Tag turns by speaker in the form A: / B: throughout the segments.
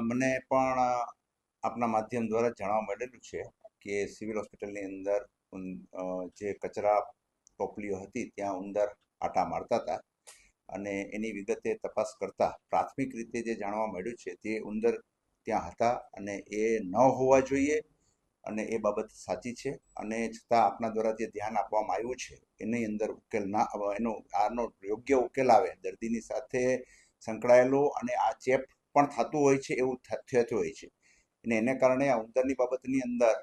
A: મને પણ આપના માધ્યમ દ્વારા જાણવા મળેલું છે કે સિવિલ હોસ્પિટલની અંદર જે કચરા ટોપલીઓ હતી ત્યાં ઉંદર આટા મારતા હતા અને એની વિગતે તપાસ કરતા પ્રાથમિક રીતે જે જાણવા મળ્યું છે તે ઉંદર ત્યાં હતા અને એ ન હોવા જોઈએ અને એ બાબત સાચી છે અને છતાં આપના દ્વારા જે ધ્યાન આપવામાં આવ્યું છે એની અંદર ઉકેલ ના આનો યોગ્ય ઉકેલ આવે દર્દીની સાથે સંકળાયેલો અને આ ચેપ પણ થતું હોય છે એવું થતું હોય છે અને એને કારણે આ ઉંદરની બાબતની અંદર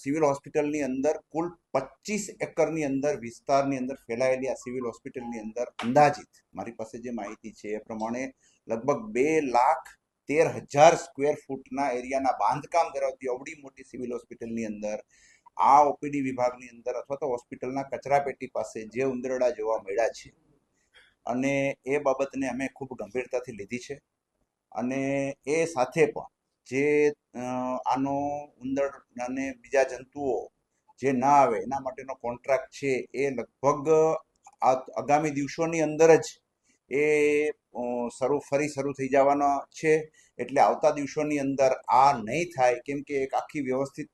A: સિવિલ હોસ્પિટલની અંદર કુલ 25 એકરની અંદર વિસ્તારની અંદર ફેલાયેલી આ સિવિલ હોસ્પિટલની અંદર અંદાજિત મારી પાસે જે માહિતી છે એ પ્રમાણે લગભગ 2,13,000 સ્ક્વેર ફૂટના એરિયાના બાંધકામ ધરાવતી અવડી મોટી સિવિલ હોસ્પિટલની અંદર આ ઓપીડી વિભાગની અંદર અથવા તો હોસ્પિટલના કચરાપેટી પાસે જે ઉંદરડા જોવા મળ્યા છે અને એ બાબતને અમે ખૂબ ગંભીરતાથી લીધી છે અને એ સાથે પણ જે આનો ઉંદર અને બીજા જંતુઓ જે ના આવે એના માટેનો કોન્ટ્રાક્ટ છે એ લગભગ આગામી દિવસોની અંદર જ એ ફરી શરૂ થઈ જવાનો છે એટલે આવતા દિવસોની અંદર આ નહીં થાય કેમ કે એક આખી વ્યવસ્થિત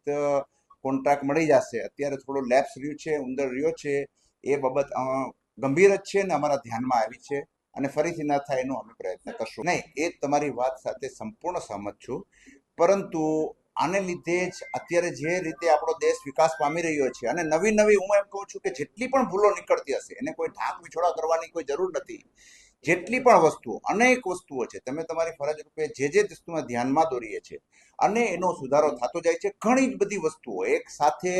A: કોન્ટ્રાક્ટ મળી જશે અત્યારે થોડો લેપ્સ રહ્યું છે ઉંદર રહ્યો છે એ બાબત ગંભીર જ છે ને અમારા ધ્યાનમાં આવી છે અને ફરીથી ના થાય એનો અમે પ્રયત્ન કરશું નહીં એ તમારી વાત સાથે સંપૂર્ણ સહમત છું પરંતુ આને લીધે જ અત્યારે જે રીતે આપણો દેશ વિકાસ પામી રહ્યો છે અને નવી નવી હું એમ કહું છું કે જેટલી પણ ભૂલો નીકળતી હશે એને કોઈ ઢાંક વિછોડા કરવાની કોઈ જરૂર નથી જેટલી પણ વસ્તુઓ અનેક વસ્તુઓ છે તમે તમારી ફરજ રૂપે જે વસ્તુમાં ધ્યાનમાં દોરીએ છે અને એનો સુધારો થતો જાય છે ઘણી જ બધી વસ્તુઓ એક સાથે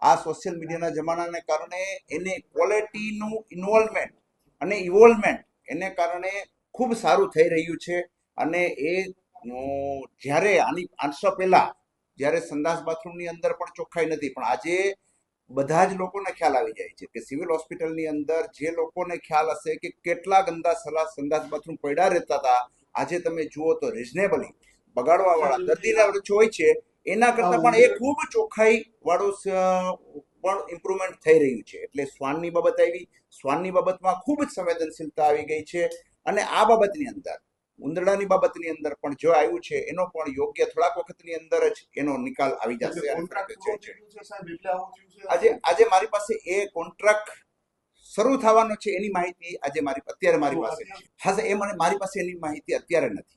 A: આ સોશિયલ મીડિયાના જમાનાને કારણે એને ક્વોલિટીનું ઇન્વોલ્વમેન્ટ અને ઇવોલ્વમેન્ટ એને કારણે ખૂબ સારું થઈ રહ્યું છે અને એ જ્યારે આની 800 પહેલા જ્યારે સંડાસ બાથરૂમની અંદર પણ ચોખ્ખાઈ નથી પણ આજે બધા જ લોકોને ખ્યાલ આવી જાય છે કે સિવિલ હોસ્પિટલની અંદર જે લોકોને ખ્યાલ હશે કે કેટલા ગંદા સંડાસ બાથરૂમ પડ્યા રહેતા હતા આજે તમે જુઓ તો રિઝનેબલી બગાડવા વાળા દર્દીના હોય છે એના કરતા પણ એ ખૂબ ચોખ્ખાઈ વાળું પણ ઇમ્પ્રુવમેન્ટ થઈ રહ્યું છે એટલે શ્વાનની બાબત આવી શ્વાનની બાબતમાં ખૂબ જ સંવેદનશીલતા આવી ગઈ છે અને આ બાબતની અંદર ઉંદરડાની બાબતની અંદર પણ જો આવ્યું છે એનો પણ યોગ્ય થોડાક વખતની અંદર જ એનો નિકાલ આવી જશે આજે મારી પાસે એ કોન્ટ્રાક્ટ શરૂ થવાનો છે એની માહિતી આજે અત્યારે મારી પાસે હા એ મારી પાસે એની માહિતી અત્યારે નથી